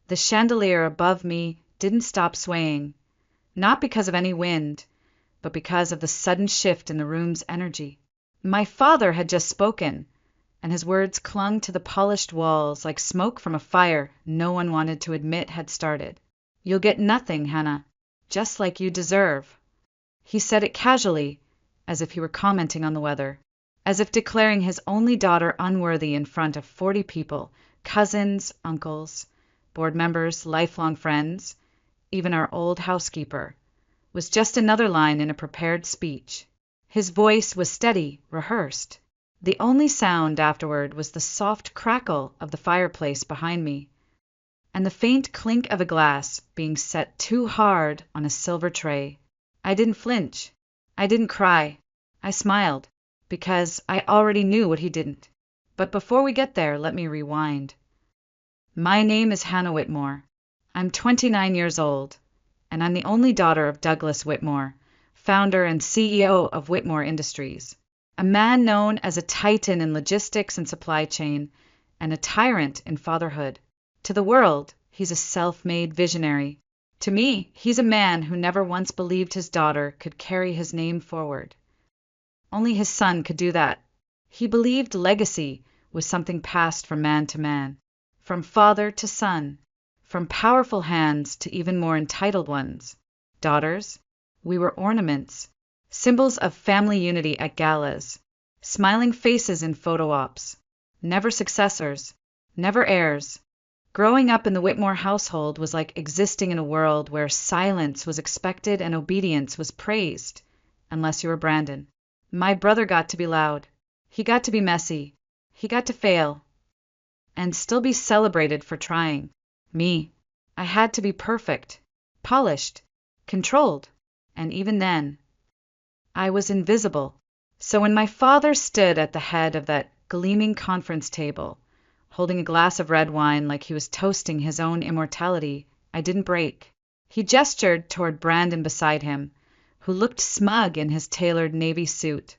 The chandelier above me didn't stop swaying, not because of any wind, but because of the sudden shift in the room's energy. My father had just spoken, and his words clung to the polished walls like smoke from a fire no one wanted to admit had started. "You'll get nothing, Hannah, just like you deserve." He said it casually, as if he were commenting on the weather, as if declaring his only daughter unworthy in front of 40 people, cousins, uncles, board members, lifelong friends, even our old housekeeper, was just another line in a prepared speech. His voice was steady, rehearsed. The only sound afterward was the soft crackle of the fireplace behind me, and the faint clink of a glass being set too hard on a silver tray. I didn't flinch. I didn't cry. I smiled, because I already knew what he didn't. But before we get there, let me rewind. My name is Hannah Whitmore. I'm 29 years old, and I'm the only daughter of Douglas Whitmore, founder and CEO of Whitmore Industries, a man known as a titan in logistics and supply chain, and a tyrant in fatherhood. To the world, he's a self-made visionary. To me, he's a man who never once believed his daughter could carry his name forward. Only his son could do that. He believed legacy was something passed from man to man, from father to son, from powerful hands to even more entitled ones. Daughters, we were ornaments, symbols of family unity at galas, smiling faces in photo ops, never successors, never heirs. Growing up in the Whitmore household was like existing in a world where silence was expected and obedience was praised, unless you were Brandon. My brother got to be loud. He got to be messy. He got to fail, and still be celebrated for trying. Me, I had to be perfect, polished, controlled, and even then, I was invisible. So when my father stood at the head of that gleaming conference table, holding a glass of red wine like he was toasting his own immortality, I didn't break. He gestured toward Brandon beside him, who looked smug in his tailored navy suit,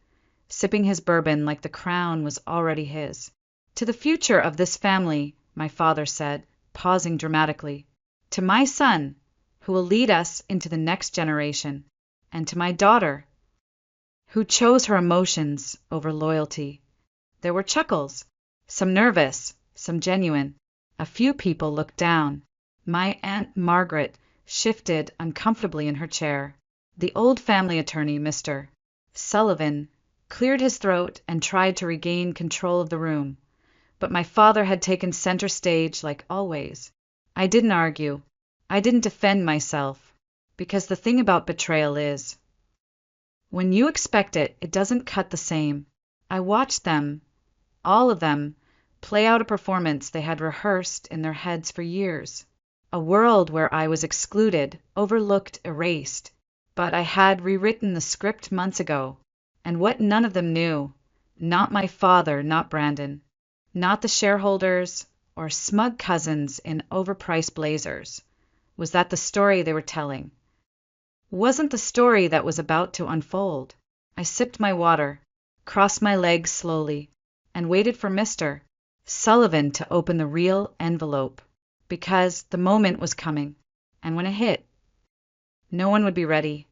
sipping his bourbon like the crown was already his. "To the future of this family," my father said, pausing dramatically. "To my son, who will lead us into the next generation, and to my daughter, who chose her emotions over loyalty." There were chuckles, some nervous, some genuine. A few people looked down. My Aunt Margaret shifted uncomfortably in her chair. The old family attorney, Mr. Sullivan, cleared his throat and tried to regain control of the room. But my father had taken center stage like always. I didn't argue. I didn't defend myself. Because the thing about betrayal is, when you expect it, it doesn't cut the same. I watched them, all of them, play out a performance they had rehearsed in their heads for years. A world where I was excluded, overlooked, erased. But I had rewritten the script months ago. And what none of them knew, not my father, not Brandon, not the shareholders or smug cousins in overpriced blazers, was that the story they were telling wasn't the story that was about to unfold. I sipped my water, crossed my legs slowly, and waited for Mr. Sullivan to open the real envelope, because the moment was coming, and when it hit, no one would be ready.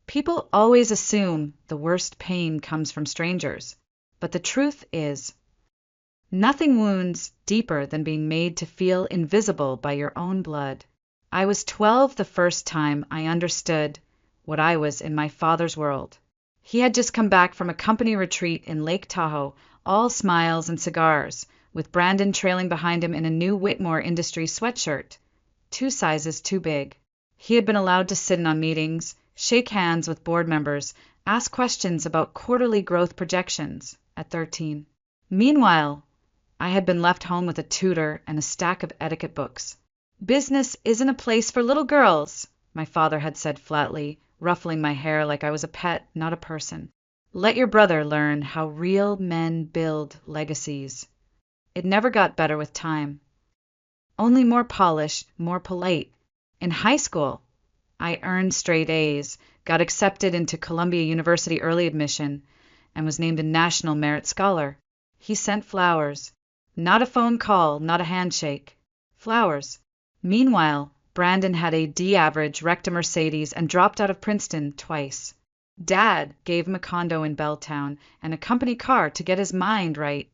People always assume the worst pain comes from strangers, but the truth is, nothing wounds deeper than being made to feel invisible by your own blood. I was 12 the first time I understood what I was in my father's world. He had just come back from a company retreat in Lake Tahoe, all smiles and cigars, with Brandon trailing behind him in a new Whitmore Industries sweatshirt, 2 sizes too big. He had been allowed to sit in on meetings, shake hands with board members, ask questions about quarterly growth projections at 13. Meanwhile, I had been left home with a tutor and a stack of etiquette books. "Business isn't a place for little girls," my father had said flatly, ruffling my hair like I was a pet, not a person. "Let your brother learn how real men build legacies." It never got better with time. Only more polished, more polite. In high school, I earned straight A's, got accepted into Columbia University early admission, and was named a National Merit Scholar. He sent flowers. Not a phone call, not a handshake. flowers. Meanwhile, Brandon had a D average, wrecked a Mercedes, and dropped out of Princeton twice. Dad gave him a condo in Belltown and a company car to get his mind right.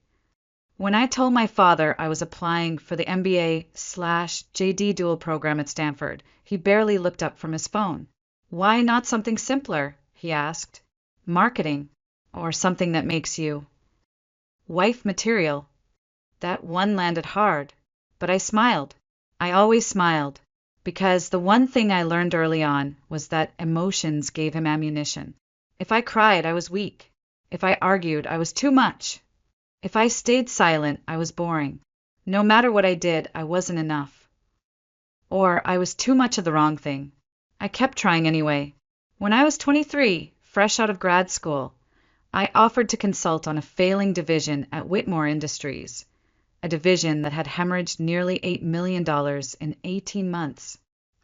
When I told my father I was applying for the MBA/JD dual program at Stanford, he barely looked up from his phone. Why not something simpler? He asked. Marketing, or something that makes you wife material. That one landed hard, but I smiled. I always smiled, because the one thing I learned early on was that emotions gave him ammunition. If I cried, I was weak. If I argued, I was too much. If I stayed silent, I was boring. No matter what I did, I wasn't enough. Or I was too much of the wrong thing. I kept trying anyway. When I was 23, fresh out of grad school, I offered to consult on a failing division at Whitmore Industries, a division that had hemorrhaged nearly $8 million in 18 months.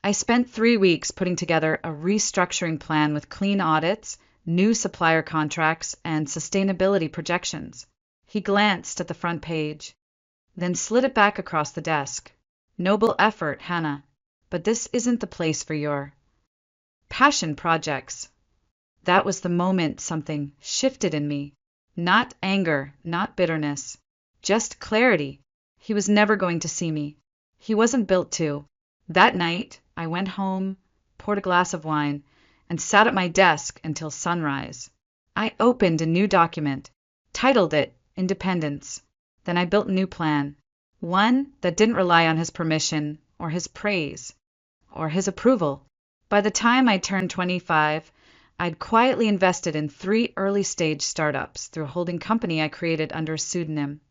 I spent 3 weeks putting together a restructuring plan with clean audits, new supplier contracts, and sustainability projections. He glanced at the front page, then slid it back across the desk. Noble effort, Hannah, but this isn't the place for your passion projects. That was the moment something shifted in me. Not anger, not bitterness, just clarity. He was never going to see me. He wasn't built to. That night, I went home, poured a glass of wine, and sat at my desk until sunrise. I opened a new document, titled it Independence. Then I built a new plan, one that didn't rely on his permission or his praise or his approval. By the time I turned 25, I'd quietly invested in 3 early-stage startups through a holding company I created under a pseudonym,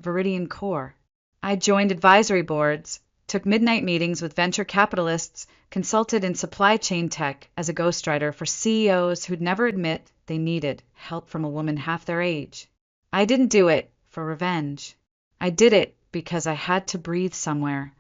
Viridian Core. I joined advisory boards, took midnight meetings with venture capitalists, consulted in supply chain tech as a ghostwriter for CEOs who'd never admit they needed help from a woman half their age. I didn't do it for revenge. I did it because I had to breathe somewhere.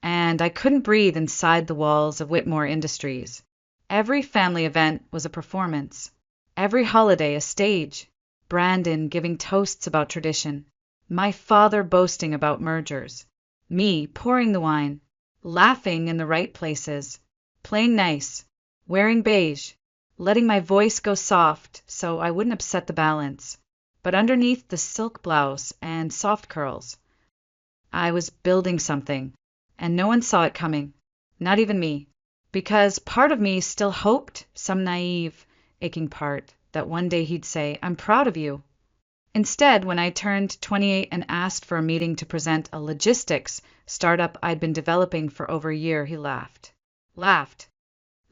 And I couldn't breathe inside the walls of Whitmore Industries. Every family event was a performance. Every holiday a stage. Brandon giving toasts about tradition. My father boasting about mergers. Me pouring the wine. Laughing in the right places. Playing nice. Wearing beige. Letting my voice go soft so I wouldn't upset the balance. But underneath the silk blouse and soft curls, I was building something, and no one saw it coming, not even me, because part of me still hoped, some naive, aching part, that one day he'd say, "I'm proud of you." Instead, when I turned 28 and asked for a meeting to present a logistics startup I'd been developing for over a year, he laughed. Laughed.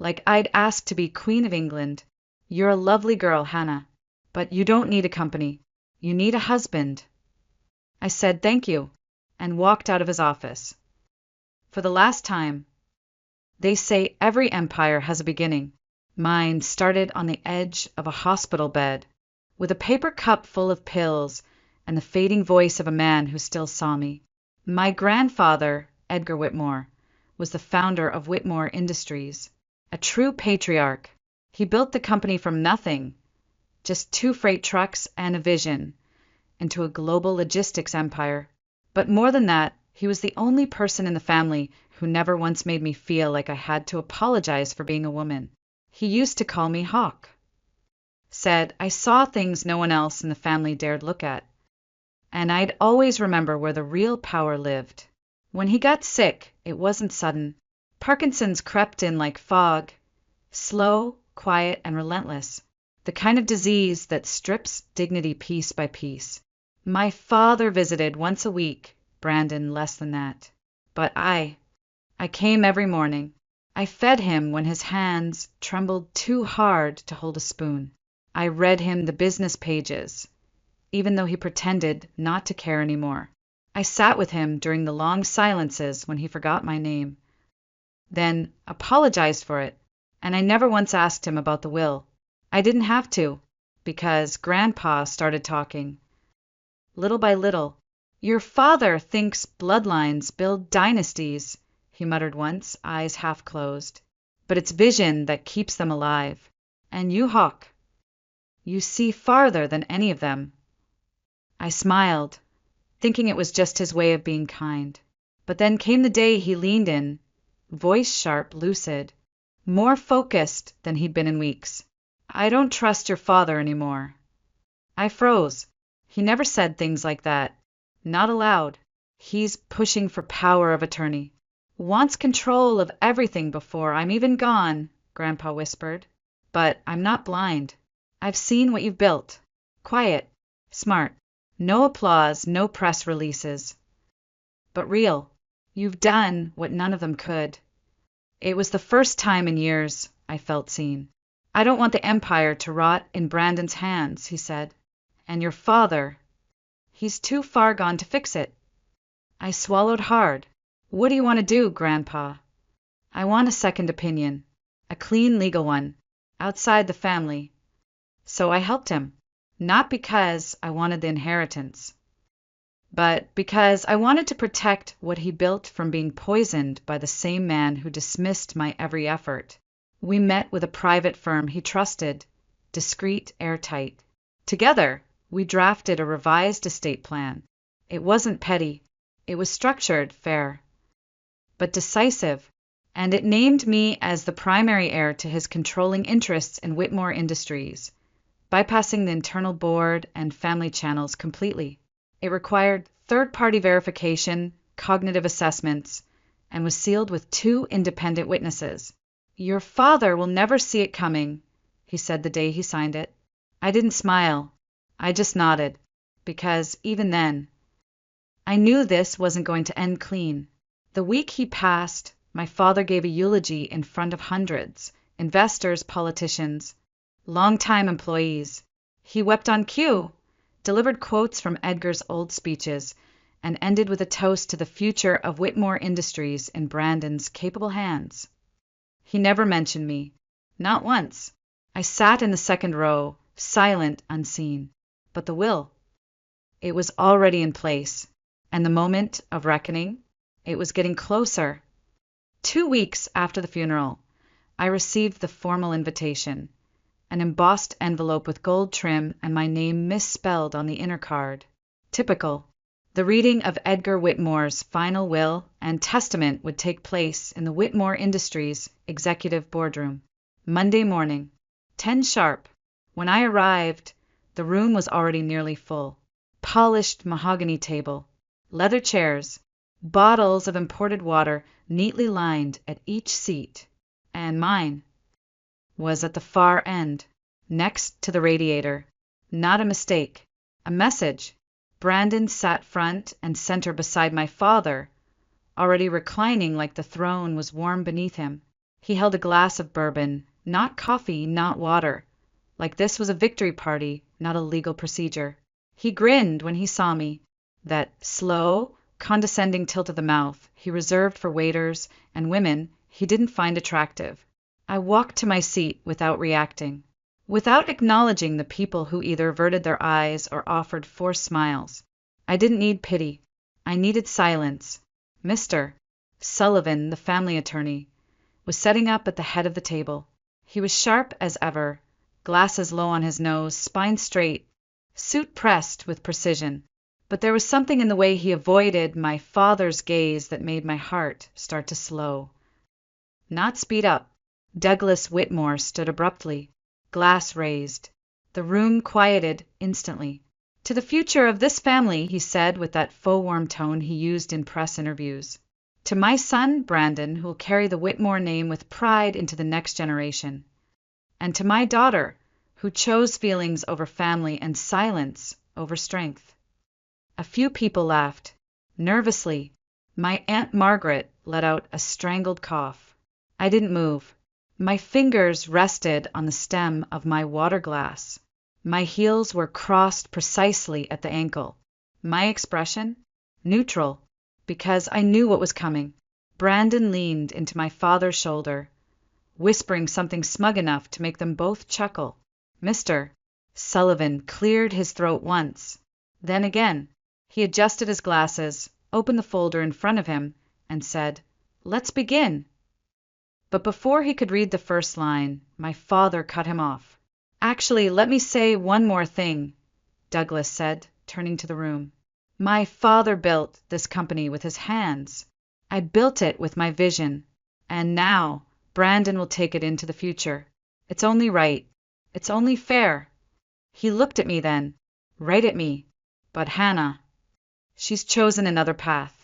Like I'd asked to be Queen of England. "You're a lovely girl, Hannah. But you don't need a company. You need a husband." I said thank you, and walked out of his office. For the last time. They say every empire has a beginning. Mine started on the edge of a hospital bed, with a paper cup full of pills and the fading voice of a man who still saw me. My grandfather, Edgar Whitmore, was the founder of Whitmore Industries, a true patriarch. He built the company from nothing, just 2 freight trucks and a vision, into a global logistics empire. But more than that, he was the only person in the family who never once made me feel like I had to apologize for being a woman. He used to call me Hawk. Said I saw things no one else in the family dared look at. And I'd always remember where the real power lived. When he got sick, it wasn't sudden. Parkinson's crept in like fog, slow, quiet, and relentless. The kind of disease that strips dignity piece by piece. My father visited once a week, Brandon less than that. But I came every morning. I fed him when his hands trembled too hard to hold a spoon. I read him the business pages, even though he pretended not to care anymore. I sat with him during the long silences when he forgot my name. Then apologized for it, and I never once asked him about the will. I didn't have to, because Grandpa started talking. Little by little. "Your father thinks bloodlines build dynasties," he muttered once, eyes half closed. "But it's vision that keeps them alive. And you, Hawk, you see farther than any of them." I smiled, thinking it was just his way of being kind. But then came the day he leaned in, voice sharp, lucid, more focused than he'd been in weeks. "I don't trust your father anymore." I froze. He never said things like that. Not aloud. "He's pushing for power of attorney. Wants control of everything before I'm even gone," Grandpa whispered. "But I'm not blind. I've seen what you've built. Quiet. Smart. No applause, no press releases. But real. You've done what none of them could." It was the first time in years I felt seen. "I don't want the empire to rot in Brandon's hands," he said. "And your father, he's too far gone to fix it." I swallowed hard. "What do you want to do, Grandpa?" "I want a second opinion. A clean legal one. Outside the family." So I helped him. Not because I wanted the inheritance, but because I wanted to protect what he built from being poisoned by the same man who dismissed my every effort. We met with a private firm he trusted, discreet, airtight. Together, we drafted a revised estate plan. It wasn't petty. It was structured, fair, but decisive, and it named me as the primary heir to his controlling interests in Whitmore Industries, bypassing the internal board and family channels completely. It required third-party verification, cognitive assessments, and was sealed with 2 independent witnesses. "Your father will never see it coming," he said the day he signed it. I didn't smile. I just nodded, because even then, I knew this wasn't going to end clean. The week he passed, my father gave a eulogy in front of hundreds, investors, politicians, longtime employees. He wept on cue, delivered quotes from Edgar's old speeches, and ended with a toast to the future of Whitmore Industries in Brandon's capable hands. He never mentioned me. Not once. I sat in the second row, silent, unseen. But the will, it was already in place. And the moment of reckoning, it was getting closer. 2 weeks after the funeral, I received the formal invitation, an embossed envelope with gold trim and my name misspelled on the inner card. Typical. The reading of Edgar Whitmore's final will and testament would take place in the Whitmore Industries executive boardroom. Monday morning, 10 sharp. When I arrived, the room was already nearly full. Polished mahogany table, leather chairs, bottles of imported water neatly lined at each seat, and mine was at the far end, next to the radiator. Not a mistake. A message. Brandon sat front and center beside my father, already reclining like the throne was warm beneath him. He held a glass of bourbon, not coffee, not water, like this was a victory party, not a legal procedure. He grinned when he saw me, that slow, condescending tilt of the mouth he reserved for waiters and women he didn't find attractive. I walked to my seat without reacting, without acknowledging the people who either averted their eyes or offered forced smiles. I didn't need pity. I needed silence. Mr. Sullivan, the family attorney, was setting up at the head of the table. He was sharp as ever, glasses low on his nose, spine straight, suit pressed with precision. But there was something in the way he avoided my father's gaze that made my heart start to slow, not speed up. Douglas Whitmore stood abruptly, glass raised. The room quieted instantly. "To the future of this family," he said with that faux warm tone he used in press interviews. "To my son, Brandon, who'll carry the Whitmore name with pride into the next generation. And to my daughter, who chose feelings over family and silence over strength." A few people laughed. Nervously, my Aunt Margaret let out a strangled cough. I didn't move. My fingers rested on the stem of my water glass. My heels were crossed precisely at the ankle. My expression? Neutral, because I knew what was coming. Brandon leaned into my father's shoulder, whispering something smug enough to make them both chuckle. Mr. Sullivan cleared his throat once. Then again, he adjusted his glasses, opened the folder in front of him, and said, "Let's begin." But before he could read the first line, my father cut him off. "Actually, let me say one more thing," Douglas said, turning to the room. "My father built this company with his hands. I built it with my vision. And now, Brandon will take it into the future. It's only right. It's only fair. He looked at me then, right at me. But Hannah, she's chosen another path.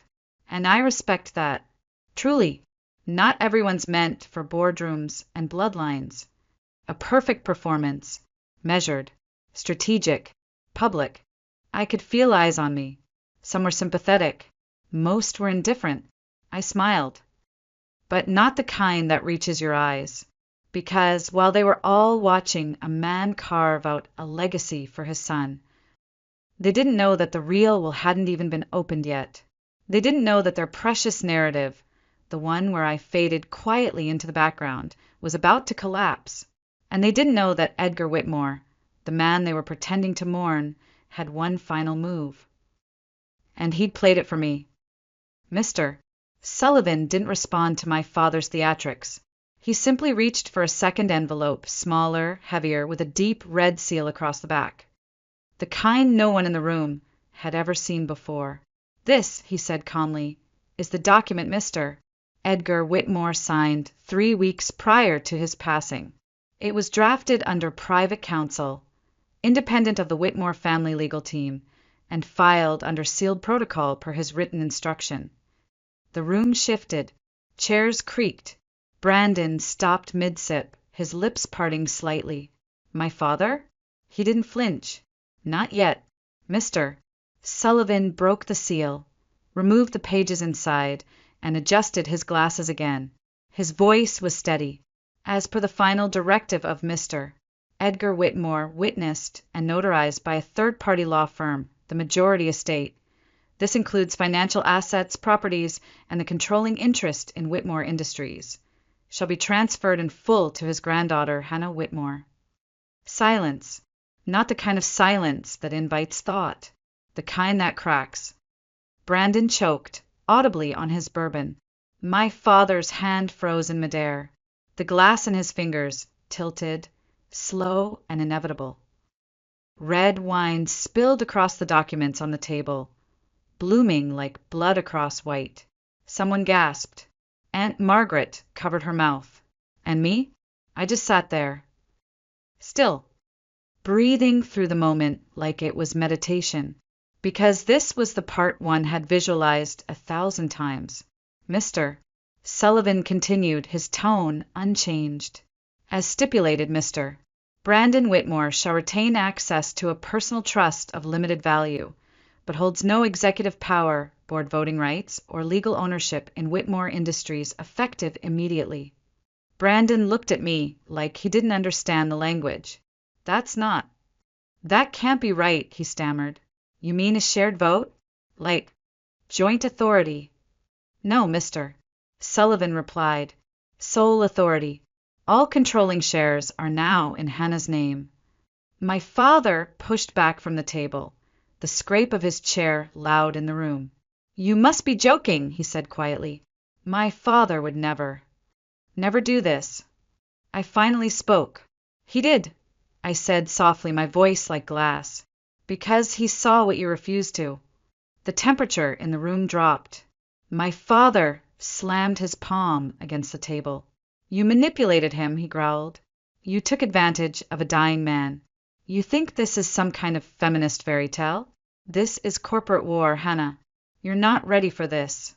And I respect that. Truly, not everyone's meant for boardrooms and bloodlines. A perfect performance, measured, strategic, public. I could feel eyes on me. Some were sympathetic. Most were indifferent. I smiled. But not the kind that reaches your eyes. Because while they were all watching a man carve out a legacy for his son, they didn't know that the real will hadn't even been opened yet. They didn't know that their precious narrative, the one where I faded quietly into the background, was about to collapse. And they didn't know that Edgar Whitmore, the man they were pretending to mourn, had one final move. And he'd played it for me. Mr. Sullivan didn't respond to my father's theatrics. He simply reached for a second envelope, smaller, heavier, with a deep red seal across the back. The kind no one in the room had ever seen before. This, he said calmly, is the document Mr. Edgar Whitmore signed 3 weeks prior to his passing. It was drafted under private counsel, independent of the Whitmore family legal team, and filed under sealed protocol per his written instruction. The room shifted. Chairs creaked. Brandon stopped mid-sip, his lips parting slightly. My father? He didn't flinch. Not yet. Mr. Sullivan broke the seal, removed the pages inside, and adjusted his glasses again. His voice was steady. As per the final directive of Mr. Edgar Whitmore, witnessed and notarized by a third-party law firm, the majority estate. This includes financial assets, properties, and the controlling interest in Whitmore Industries, shall be transferred in full to his granddaughter, Hannah Whitmore. Silence. Not the kind of silence that invites thought. The kind that cracks. Brandon choked, audibly on his bourbon. My father's hand froze in midair. The glass in his fingers tilted, slow and inevitable. Red wine spilled across the documents on the table, blooming like blood across white. Someone gasped. Aunt Margaret covered her mouth. And me? I just sat there. Still. Breathing through the moment like it was meditation. Because this was the part one had visualized 1,000 times. Mr. Sullivan continued, his tone unchanged. As stipulated, Mr. Brandon Whitmore shall retain access to a personal trust of limited value, but holds no executive power, board voting rights, or legal ownership in Whitmore Industries effective immediately. Brandon looked at me like he didn't understand the language. That can't be right, he stammered. You mean a shared vote? Like joint authority? No, Mr. Sullivan replied. Sole authority. All controlling shares are now in Hannah's name. My father pushed back from the table, the scrape of his chair loud in the room. You must be joking, he said quietly. My father would never do this. I finally spoke. He did, I said softly, my voice like glass. Because he saw what you refused to. The temperature in the room dropped. My father slammed his palm against the table. You manipulated him, he growled. You took advantage of a dying man. You think this is some kind of feminist fairy tale? This is corporate war, Hannah. You're not ready for this.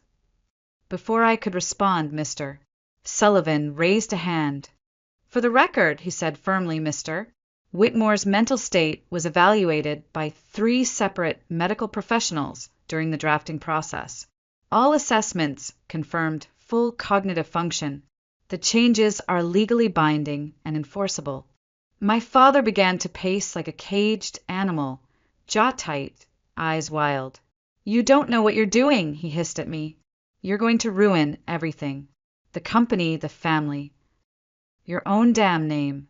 Before I could respond, Mr. Sullivan raised a hand. For the record, he said firmly, Mr. Whitmore's mental state was evaluated by 3 separate medical professionals during the drafting process. All assessments confirmed full cognitive function. The changes are legally binding and enforceable. My father began to pace like a caged animal, jaw tight, eyes wild. You don't know what you're doing, he hissed at me. You're going to ruin everything. The company, the family. Your own damn name.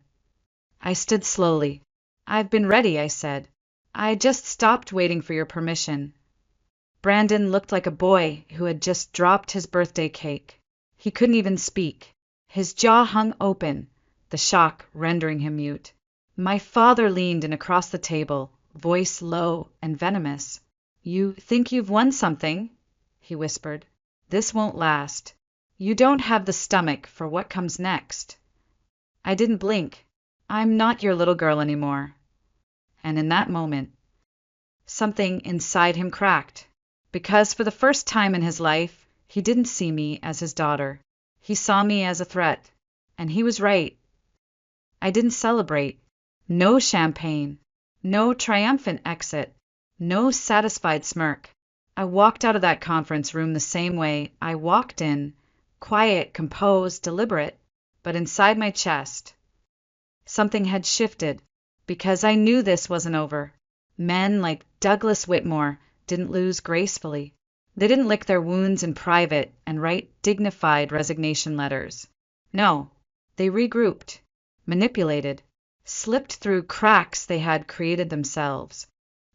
I stood slowly. I've been ready, I said. I just stopped waiting for your permission. Brandon looked like a boy who had just dropped his birthday cake. He couldn't even speak. His jaw hung open, the shock rendering him mute. My father leaned in across the table, voice low and venomous. You think you've won something? He whispered. This won't last. You don't have the stomach for what comes next. I didn't blink. I'm not your little girl anymore. And in that moment, something inside him cracked. Because for the first time in his life, he didn't see me as his daughter. He saw me as a threat. And he was right. I didn't celebrate. No champagne. No triumphant exit. No satisfied smirk. I walked out of that conference room the same way I walked in, quiet, composed, deliberate, but inside my chest, something had shifted, because I knew this wasn't over. Men like Douglas Whitmore didn't lose gracefully. They didn't lick their wounds in private and write dignified resignation letters. No, they regrouped, manipulated, slipped through cracks they had created themselves.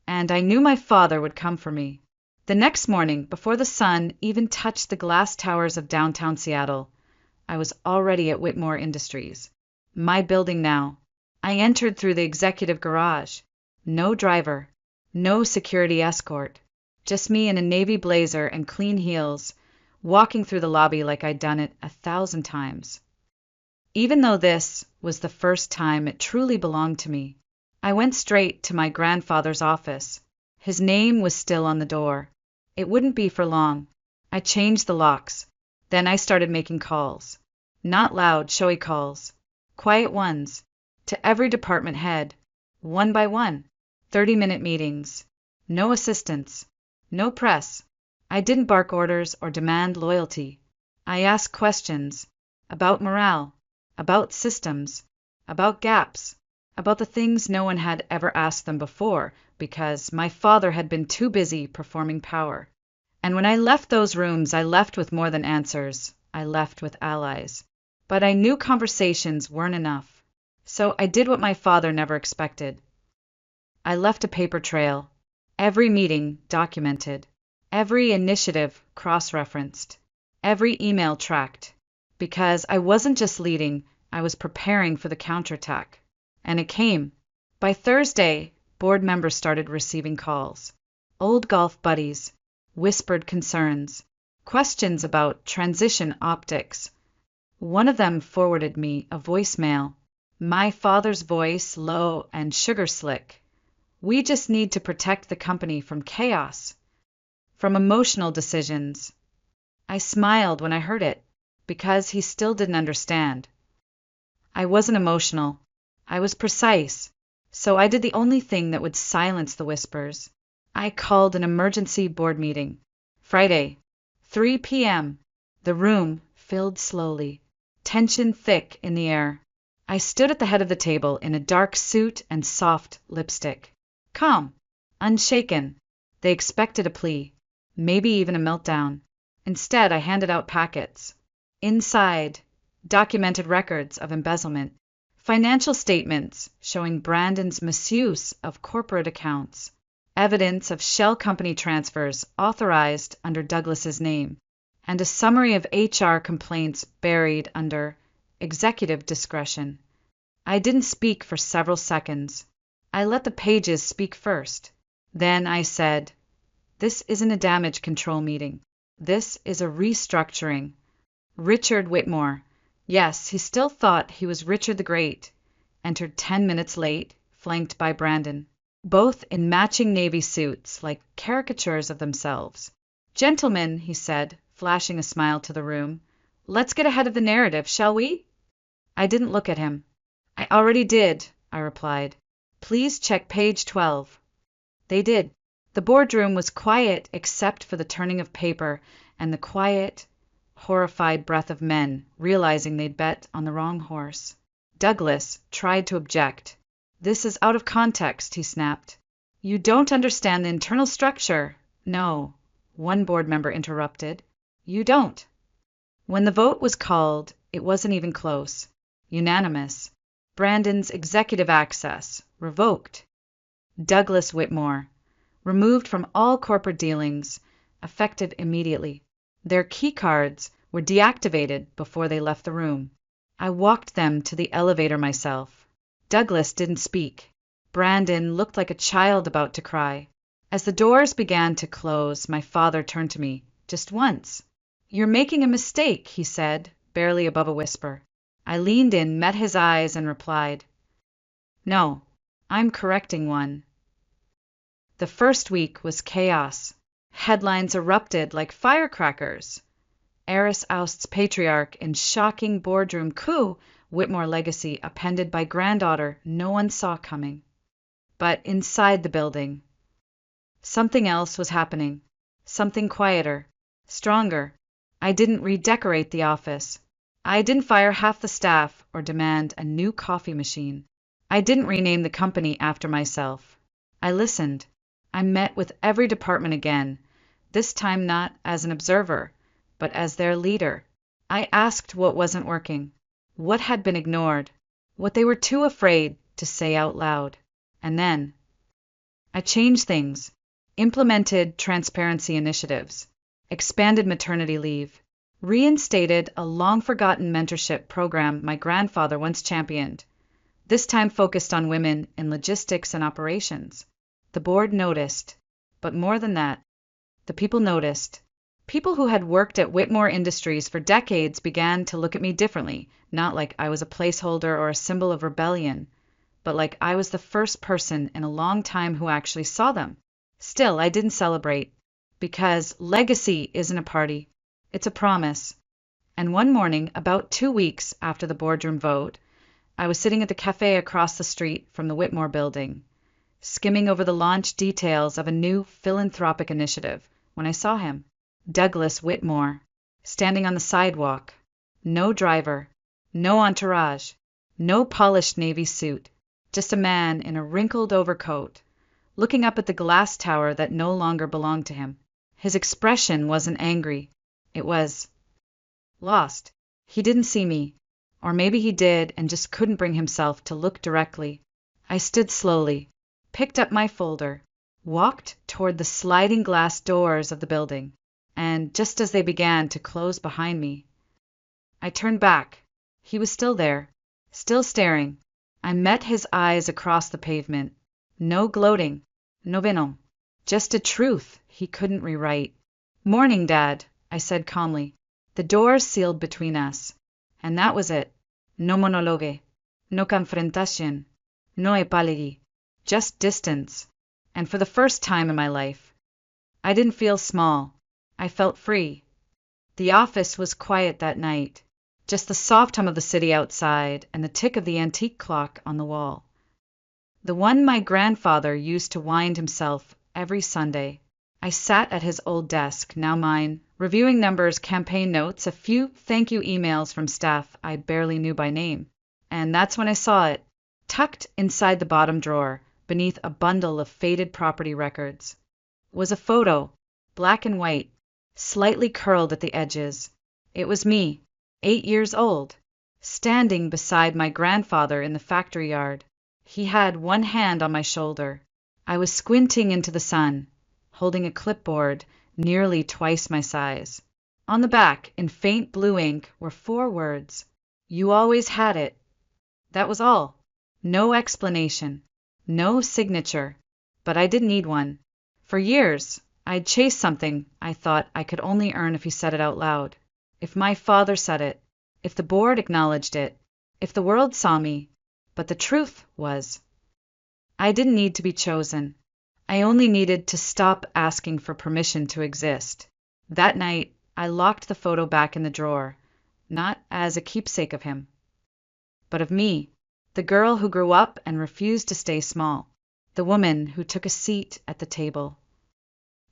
And I knew my father would come for me. The next morning, before the sun even touched the glass towers of downtown Seattle, I was already at Whitmore Industries. My building now. I entered through the executive garage. No driver, no security escort, just me in a navy blazer and clean heels, walking through the lobby like I'd done it 1,000 times. Even though this was the first time it truly belonged to me, I went straight to my grandfather's office. His name was still on the door. It wouldn't be for long. I changed the locks. Then I started making calls. Not loud, showy calls. Quiet ones. To every department head. One by one. 30-minute meetings. No assistants. No press. I didn't bark orders or demand loyalty. I asked questions. About morale. About systems. About gaps. About the things no one had ever asked them before, because my father had been too busy performing power. And when I left those rooms, I left with more than answers. I left with allies. But I knew conversations weren't enough. So I did what my father never expected. I left a paper trail. Every meeting documented. Every initiative cross-referenced. Every email tracked. Because I wasn't just leading, I was preparing for the counterattack. And it came. By Thursday, board members started receiving calls. Old golf buddies, whispered concerns, questions about transition optics. One of them forwarded me a voicemail. My father's voice, low and sugar slick. We just need to protect the company from chaos, from emotional decisions. I smiled when I heard it, because he still didn't understand. I wasn't emotional. I was precise, so I did the only thing that would silence the whispers. I called an emergency board meeting. Friday, 3 p.m. The room filled slowly, tension thick in the air. I stood at the head of the table in a dark suit and soft lipstick. Calm, unshaken. They expected a plea, maybe even a meltdown. Instead, I handed out packets. Inside, documented records of embezzlement. Financial statements showing Brandon's misuse of corporate accounts. Evidence of shell company transfers authorized under Douglas's name. And a summary of HR complaints buried under executive discretion. I didn't speak for several seconds. I let the pages speak first. Then I said, "This isn't a damage control meeting. This is a restructuring." Richard Whitmore, yes, he still thought he was Richard the Great, entered 10 minutes late, flanked by Brandon, both in matching navy suits like caricatures of themselves. "Gentlemen," he said, flashing a smile to the room, "let's get ahead of the narrative, shall we?" I didn't look at him. "I already did," I replied. "Please check page 12. They did. The boardroom was quiet except for the turning of paper and the quiet, horrified breath of men realizing they'd bet on the wrong horse. Douglas tried to object. "This is out of context," he snapped. "You don't understand the internal structure." "No," one board member interrupted. "You don't." When the vote was called, it wasn't even close. Unanimous. Brandon's executive access revoked. Douglas Whitmore removed from all corporate dealings, effective immediately. Their key cards were deactivated before they left the room. I walked them to the elevator myself. Douglas didn't speak. Brandon looked like a child about to cry. As the doors began to close, my father turned to me, just once. "You're making a mistake," he said, barely above a whisper. I leaned in, met his eyes, and replied, "No, I'm correcting one." The first week was chaos. Headlines erupted like firecrackers. Heiress ousts patriarch in shocking boardroom coup, Whitmore legacy appended by granddaughter no one saw coming. But inside the building, something else was happening. Something quieter, stronger. I didn't redecorate the office. I didn't fire half the staff or demand a new coffee machine. I didn't rename the company after myself. I listened. I met with every department again, this time not as an observer, but as their leader. I asked what wasn't working, what had been ignored, what they were too afraid to say out loud. And then I changed things, implemented transparency initiatives, expanded maternity leave, reinstated a long-forgotten mentorship program my grandfather once championed, this time focused on women in logistics and operations. The board noticed, but more than that, the people noticed. People who had worked at Whitmore Industries for decades began to look at me differently, not like I was a placeholder or a symbol of rebellion, but like I was the first person in a long time who actually saw them. Still, I didn't celebrate, because legacy isn't a party, it's a promise. And one morning, about 2 weeks after the boardroom vote, I was sitting at the cafe across the street from the Whitmore building, skimming over the launch details of a new philanthropic initiative, when I saw him, Douglas Whitmore, standing on the sidewalk. No driver, no entourage, no polished navy suit, just a man in a wrinkled overcoat, looking up at the glass tower that no longer belonged to him. His expression wasn't angry. It was lost. He didn't see me, or maybe he did and just couldn't bring himself to look directly. I stood slowly, picked up my folder, walked toward the sliding glass doors of the building, and just as they began to close behind me, I turned back. He was still there, still staring. I met his eyes across the pavement. No gloating, no venom, just a truth he couldn't rewrite. "Morning, Dad," I said calmly. The doors sealed between us, and that was it. No monologue, no confrontación, no apology, just distance. And for the first time in my life, I didn't feel small. I felt free. The office was quiet that night, just the soft hum of the city outside and the tick of the antique clock on the wall. The one my grandfather used to wind himself every Sunday. I sat at his old desk, now mine, reviewing numbers, campaign notes, a few thank you emails from staff I barely knew by name. And that's when I saw it, tucked inside the bottom drawer, beneath a bundle of faded property records, was a photo, black and white, slightly curled at the edges. It was me, 8 years old, standing beside my grandfather in the factory yard. He had one hand on my shoulder. I was squinting into the sun, holding a clipboard nearly twice my size. On the back, in faint blue ink, were 4 words: "You always had it." That was all. No explanation, no signature, but I didn't need one. For years, I'd chased something I thought I could only earn if he said it out loud. If my father said it, if the board acknowledged it, if the world saw me. But the truth was, I didn't need to be chosen. I only needed to stop asking for permission to exist. That night, I locked the photo back in the drawer, not as a keepsake of him, but of me, the girl who grew up and refused to stay small, the woman who took a seat at the table,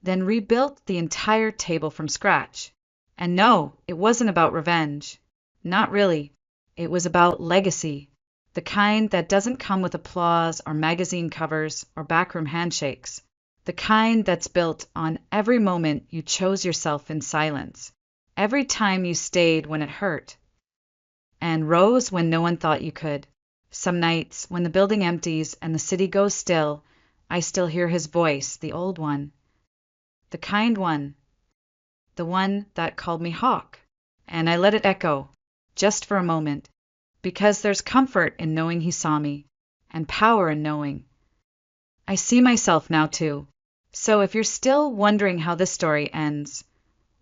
then rebuilt the entire table from scratch. And no, it wasn't about revenge. Not really. It was about legacy. The kind that doesn't come with applause or magazine covers or backroom handshakes. The kind that's built on every moment you chose yourself in silence. Every time you stayed when it hurt. And rose when no one thought you could. Some nights, when the building empties and the city goes still, I still hear his voice, the old one. The kind one. The one that called me Hawk. And I let it echo, just for a moment. Because there's comfort in knowing he saw me, and power in knowing. I see myself now, too. So if you're still wondering how this story ends,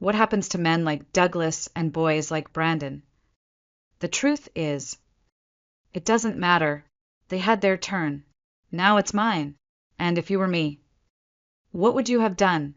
What happens to men like Douglas and boys like Brandon? The truth is, it doesn't matter. They had their turn. Now it's mine. And if you were me, what would you have done?